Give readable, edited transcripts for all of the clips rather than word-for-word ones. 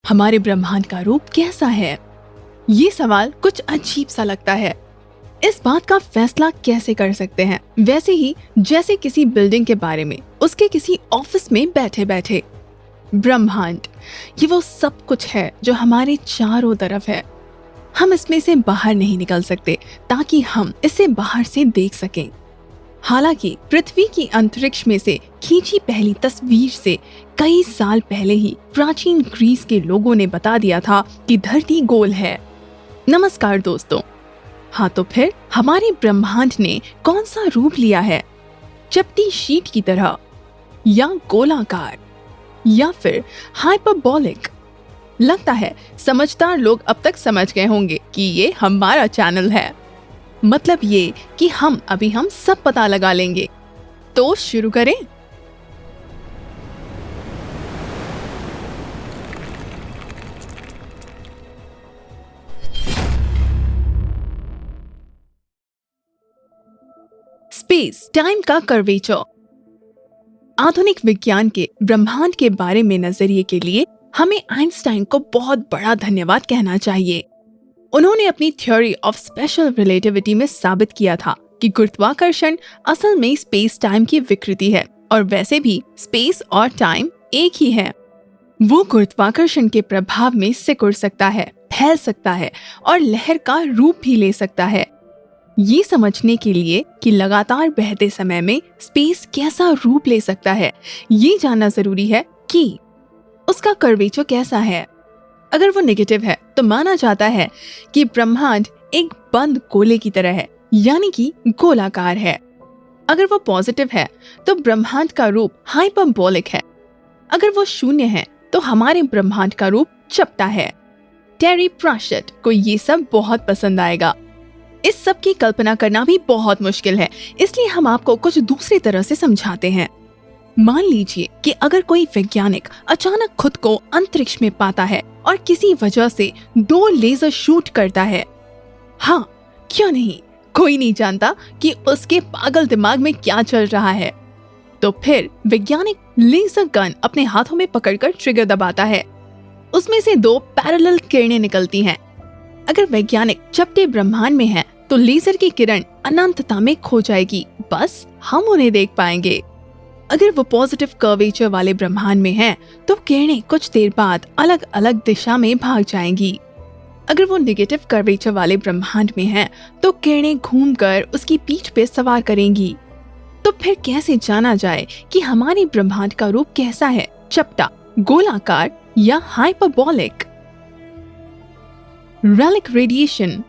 हमारे ब्रह्मांड का रूप कैसा है? ये सवाल कुछ अजीब सा लगता है। इस बात का फैसला कैसे कर सकते हैं? वैसे ही जैसे किसी बिल्डिंग के बारे में उसके किसी ऑफिस में बैठे बैठे। ब्रह्मांड ये वो सब कुछ है जो हमारे चारों तरफ है। हम इसमें से बाहर नहीं निकल सकते ताकि हम इसे बाहर से देख सकें। हालांकि पृथ्वी की अंतरिक्ष में से खींची पहली तस्वीर से कई साल पहले ही प्राचीन ग्रीस के लोगों ने बता दिया था कि धरती गोल है। नमस्कार दोस्तों। हाँ तो फिर हमारे ब्रह्मांड ने कौन सा रूप लिया है? चपटी शीट की तरह, या गोलाकार, या फिर हाइपरबोलिक? लगता है समझदार लोग अब तक समझ गए होंगे कि ये हमारा चैनल है। मतलब ये कि हम सब पता लगा लेंगे। तो शुरू करें। स्पेस टाइम का कर्वेचर। आधुनिक विज्ञान के ब्रह्मांड के बारे में नजरिए के लिए हमें आइंस्टाइन को बहुत बड़ा धन्यवाद कहना चाहिए। उन्होंने अपनी थ्योरी ऑफ स्पेशल रिलेटिविटी में साबित किया था कि गुरुत्वाकर्षण असल में स्पेस टाइम की विकृति है और वैसे भी स्पेस और टाइम एक ही है। वो गुरुत्वाकर्षण के प्रभाव में सिकुड़ सकता है, फैल सकता है और लहर का रूप भी ले सकता है। ये समझने के लिए कि लगातार बहते समय में स्पेस कैसा रूप ले सकता है, ये जानना जरूरी है कि उसका कर्वेचर कैसा है। अगर वो नेगेटिव है तो माना जाता है कि ब्रह्मांड एक बंद गोले की तरह है, यानी कि गोलाकार है। अगर वो पॉजिटिव है तो ब्रह्मांड का रूप हाइपरबोलिक है। अगर वो शून्य है तो हमारे ब्रह्मांड का रूप चपटा है। टेरी प्राशट को ये सब बहुत पसंद आएगा। इस सब की कल्पना करना भी बहुत मुश्किल है, इसलिए हम आपको कुछ दूसरी तरह से समझाते हैं। मान लीजिए कि अगर कोई वैज्ञानिक अचानक खुद को अंतरिक्ष में पाता है और किसी वजह से 2 लेजर शूट करता है। हाँ, क्यों नहीं, कोई नहीं जानता कि उसके पागल दिमाग में क्या चल रहा है। तो फिर वैज्ञानिक लेजर गन अपने हाथों में पकड़कर ट्रिगर दबाता है। उसमें से 2 पैरेलल किरणें निकलती हैं। अगर वैज्ञानिक चपटे ब्रह्मांड में है तो लेजर की किरण अनंतता में खो जाएगी, बस हम उन्हें देख पाएंगे। अगर वो पॉजिटिव कर्वेचर वाले ब्रह्मांड में है तो किरणें कुछ देर बाद अलग अलग दिशा में भाग जाएंगी। अगर वो नेगेटिव कर्वेचर वाले ब्रह्मांड में है तो किरणें घूमकर उसकी पीठ पे सवार करेंगी। तो फिर कैसे जाना जाए कि हमारे ब्रह्मांड का रूप कैसा है? चपटा, गोलाकार या हाइपरबोलिक? Relic radiation.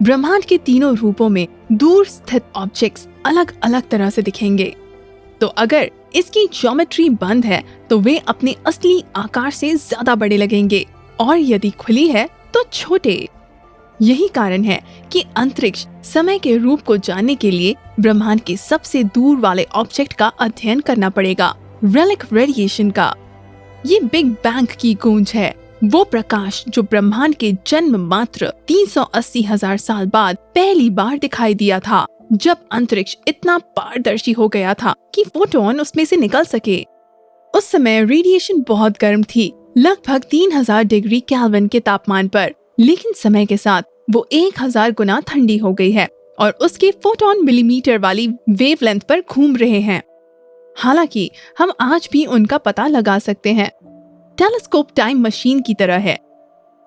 ब्रह्मांड के तीनों रूपों में दूर स्थित ऑब्जेक्ट्स अलग अलग तरह से दिखेंगे। तो अगर इसकी ज्योमेट्री बंद है तो वे अपने असली आकार से ज्यादा बड़े लगेंगे और यदि खुली है तो छोटे। यही कारण है कि अंतरिक्ष समय के रूप को जानने के लिए ब्रह्मांड के सबसे दूर वाले ऑब्जेक्ट का अध्ययन करना पड़ेगा, रेलिक रेडिएशन का। ये बिग बैंग की गूंज है, वो प्रकाश जो ब्रह्मांड के जन्म मात्र 380,000 साल बाद पहली बार दिखाई दिया था, जब अंतरिक्ष इतना पारदर्शी हो गया था कि फोटोन उसमें से निकल सके। उस समय रेडिएशन बहुत गर्म थी, लगभग 3000 डिग्री केल्विन के तापमान पर, लेकिन समय के साथ वो 1000 गुना ठंडी हो गई है और उसके फोटोन मिलीमीटर वाली वेवलेंथ पर घूम रहे हैं। हालांकि हम आज भी उनका पता लगा सकते हैं। टेलीस्कोप टाइम मशीन की तरह है।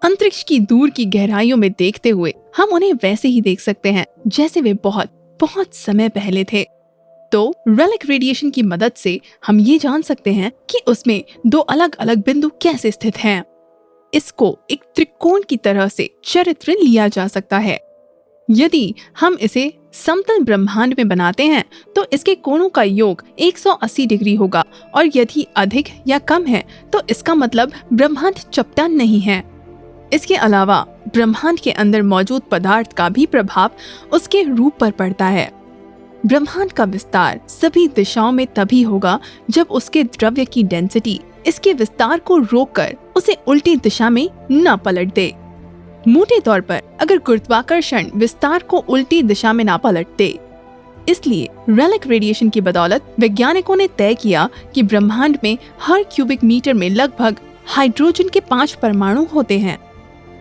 अंतरिक्ष की दूर की गहराइयों में देखते हुए हम उन्हें वैसे ही देख सकते हैं जैसे वे बहुत बहुत समय पहले थे। तो रेलिक रेडिएशन की मदद से हम ये जान सकते हैं कि उसमें 2 अलग अलग बिंदु कैसे स्थित हैं। इसको एक त्रिकोण की तरह से चरित्र लिया जा सकता है। यदि हम इसे समतल ब्रह्मांड में बनाते हैं तो इसके कोणों का योग 180 डिग्री होगा और यदि अधिक या कम है तो इसका मतलब ब्रह्मांड चपटा नहीं है। इसके अलावा ब्रह्मांड के अंदर मौजूद पदार्थ का भी प्रभाव उसके रूप पर पड़ता है। ब्रह्मांड का विस्तार सभी दिशाओं में तभी होगा जब उसके द्रव्य की डेंसिटी इसके विस्तार को रोककर उसे उल्टी दिशा में न पलट दे। मोटे तौर पर अगर गुरुत्वाकर्षण विस्तार को उल्टी दिशा में ना पलट दे। इसलिए रेलिक रेडिएशन की बदौलत वैज्ञानिकों ने तय किया कि ब्रह्मांड में हर क्यूबिक मीटर में लगभग हाइड्रोजन के 5 परमाणु होते हैं।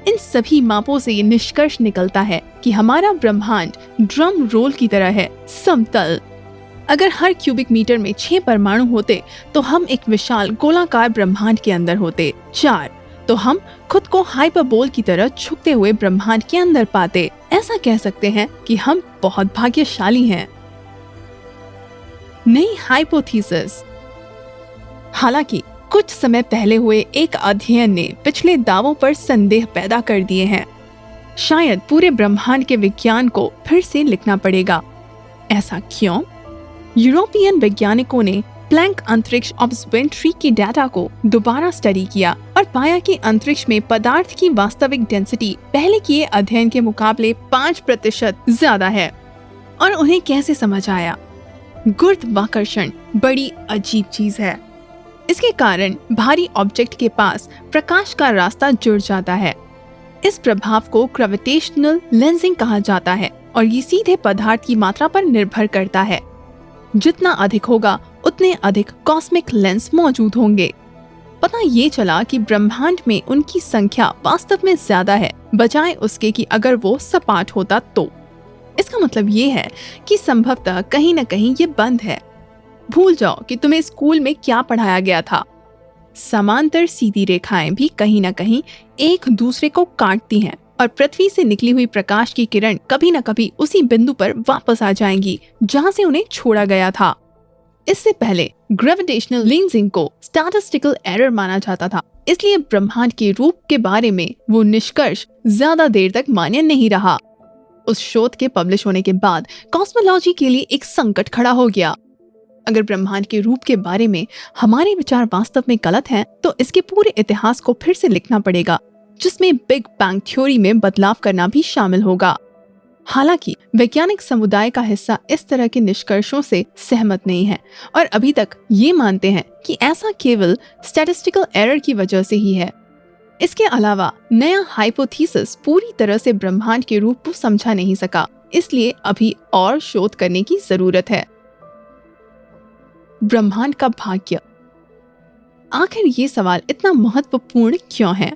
इन सभी मापों से ये निष्कर्ष निकलता है कि हमारा ब्रह्मांड ड्रम रोल की तरह है, समतल। अगर हर क्यूबिक मीटर में 6 परमाणु होते तो हम एक विशाल गोलाकार ब्रह्मांड के अंदर होते। 4 तो हम खुद को हाइपरबोल की तरह झुकते हुए ब्रह्मांड के अंदर पाते। ऐसा कह सकते हैं कि हम बहुत भाग्यशाली हैं। नई हाइपोथेसिस। हालांकि कुछ समय पहले हुए एक अध्ययन ने पिछले दावों पर संदेह पैदा कर दिए हैं। शायद पूरे ब्रह्मांड के विज्ञान को फिर से लिखना पड़ेगा। ऐसा क्यों? यूरोपियन वैज्ञानिकों ने प्लैंक अंतरिक्ष ऑब्जर्वेटरी की डाटा को दोबारा स्टडी किया और पाया कि अंतरिक्ष में पदार्थ की वास्तविक डेंसिटी पहले किए अध्ययन के मुकाबले 5% ज्यादा है। और उन्हें कैसे समझ आया? गुरुत्वाकर्षण बड़ी अजीब चीज है। इसके कारण भारी ऑब्जेक्ट के पास प्रकाश का रास्ता जुड़ जाता है। इस प्रभाव को ग्रेविटेशनल लेंसिंग कहा जाता है और ये सीधे पदार्थ की मात्रा पर निर्भर करता है। जितना अधिक होगा उतने अधिक कॉस्मिक लेंस मौजूद होंगे। पता ये चला कि ब्रह्मांड में उनकी संख्या वास्तव में ज्यादा है, बजाय उसके कि अगर वो सपाट होता तो। इसका मतलब ये है कि संभवतः कहीं न कहीं ये बंद है। भूल जाओ कि तुम्हें स्कूल में क्या पढ़ाया गया था। समांतर सीधी रेखाएं भी कहीं न कहीं एक दूसरे को काटती हैं और पृथ्वी से निकली हुई प्रकाश की किरण कभी न कभी उसी बिंदु पर वापस आ जाएंगी जहां से उन्हें छोड़ा गया था। इससे पहले ग्रेविटेशनल लेंसिंग को स्टैटिस्टिकल एरर माना जाता था, इसलिए ब्रह्मांड के रूप के बारे में वो निष्कर्ष ज्यादा देर तक मान्य नहीं रहा। उस शोध के पब्लिश होने के बाद कॉस्मोलॉजी के लिए एक संकट खड़ा हो गया। अगर ब्रह्मांड के रूप के बारे में हमारे विचार वास्तव में गलत हैं, तो इसके पूरे इतिहास को फिर से लिखना पड़ेगा, जिसमें बिग बैंग थ्योरी में बदलाव करना भी शामिल होगा। हालांकि वैज्ञानिक समुदाय का हिस्सा इस तरह के निष्कर्षों से सहमत नहीं है और अभी तक ये मानते हैं कि ऐसा केवल स्टैटिस्टिकल एरर की वजह से ही है। इसके अलावा नया हाइपोथेसिस पूरी तरह से ब्रह्मांड के रूप को समझा नहीं सका, इसलिए अभी और शोध करने की जरूरत है। ब्रह्मांड का भाग्य। आखिर ये सवाल इतना महत्वपूर्ण क्यों है?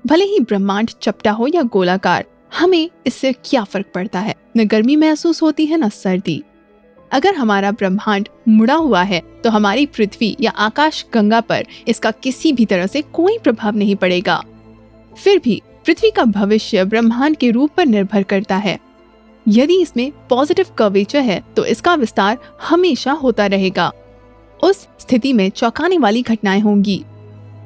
भले ही ब्रह्मांड चपटा हो या गोलाकार, हमें इससे क्या फर्क पड़ता है? न गर्मी महसूस होती है न सर्दी। अगर हमारा ब्रह्मांड मुड़ा हुआ है तो हमारी पृथ्वी या आकाश गंगा पर इसका किसी भी तरह से कोई प्रभाव नहीं पड़ेगा। फिर भी पृथ्वी का भविष्य ब्रह्मांड के रूप पर निर्भर करता है। यदि इसमें पॉजिटिव कर्वेचर है तो इसका विस्तार हमेशा होता रहेगा। उस स्थिति में चौंकाने वाली घटनाएं होंगी।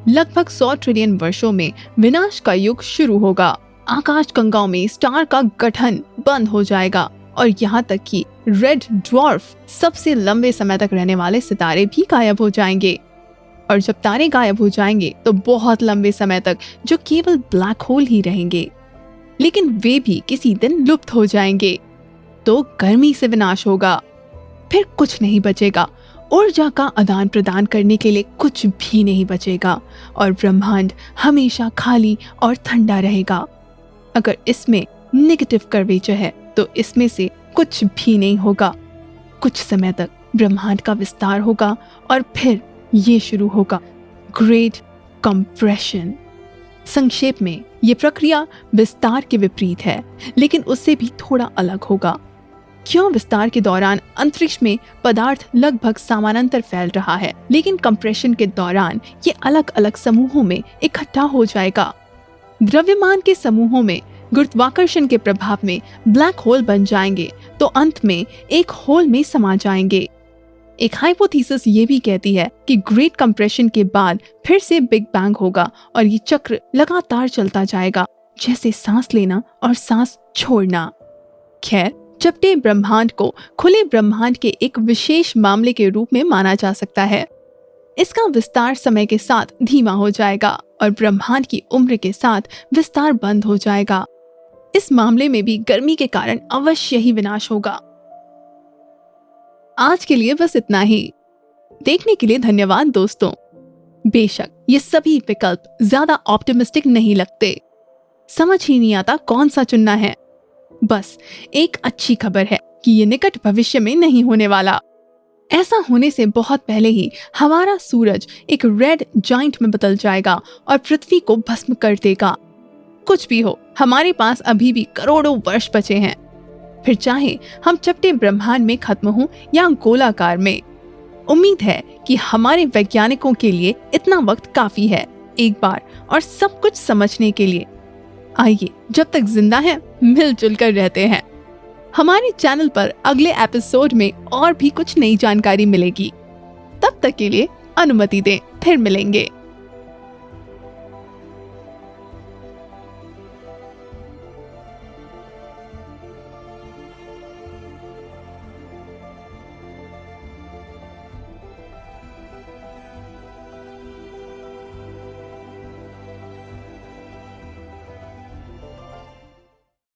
लगभग 100 ट्रिलियन वर्षों में विनाश का युग शुरू होगा। आकाश गंगाओं में स्टार का गठन बंद हो जाएगा और यहाँ तक कि रेड ड्वार्फ, सबसे लंबे समय तक रहने वाले सितारे भी गायब हो जाएंगे। और जब तारे गायब हो जाएंगे तो बहुत लंबे समय तक जो केवल ब्लैक होल ही रहेंगे, लेकिन वे भी किसी दिन लुप्त हो जाएंगे। तो गर्मी से विनाश होगा, फिर कुछ नहीं बचेगा। ऊर्जा का आदान प्रदान करने के लिए कुछ भी नहीं बचेगा और ब्रह्मांड हमेशा खाली और ठंडा रहेगा। अगर इसमें नेगेटिव कर्वेचर है तो इसमें से कुछ भी नहीं होगा। कुछ समय तक ब्रह्मांड का विस्तार होगा और फिर ये शुरू होगा ग्रेट कंप्रेशन। संक्षेप में ये प्रक्रिया विस्तार के विपरीत है, लेकिन उससे भी थोड़ा अलग होगा। क्यों? विस्तार के दौरान अंतरिक्ष में पदार्थ लगभग समानांतर फैल रहा है, लेकिन कंप्रेशन के दौरान ये अलग अलग समूहों में इकट्ठा हो जाएगा। द्रव्यमान के समूहों में गुरुत्वाकर्षण के प्रभाव में ब्लैक होल बन जाएंगे तो अंत में एक होल में समा जाएंगे। एक हाइपोथेसिस ये भी कहती है कि ग्रेट कंप्रेशन के बाद फिर से बिग बैंग होगा और ये चक्र लगातार चलता जाएगा, जैसे सांस लेना और सांस छोड़ना। खैर, चपटे ब्रह्मांड को खुले ब्रह्मांड के एक विशेष मामले के रूप में माना जा सकता है। इसका विस्तार समय के साथ धीमा हो जाएगा और ब्रह्मांड की उम्र के साथ विस्तार बंद हो जाएगा। इस मामले में भी गर्मी के कारण अवश्य ही विनाश होगा। आज के लिए बस इतना ही। देखने के लिए धन्यवाद दोस्तों। बेशक ये सभी विकल्प ज्यादा ऑप्टिमिस्टिक नहीं लगते। समझ ही नहीं आता कौन सा चुनना है। बस एक अच्छी खबर है कि ये निकट भविष्य में नहीं होने वाला। ऐसा होने से बहुत पहले ही हमारा सूरज एक रेड जाइंट में बदल जाएगा और पृथ्वी को भस्म कर देगा। कुछ भी हो, हमारे पास अभी भी करोड़ों वर्ष बचे हैं। फिर चाहे हम चपटे ब्रह्मांड में खत्म हों या गोलाकार में, उम्मीद है कि हमारे वैज्ञानिकों के लिए इतना वक्त काफी है एक बार और सब कुछ समझने के लिए। आइए, जब तक जिंदा हैं मिलजुल कर रहते हैं। हमारे चैनल पर अगले एपिसोड में और भी कुछ नई जानकारी मिलेगी। तब तक के लिए अनुमति दें, फिर मिलेंगे।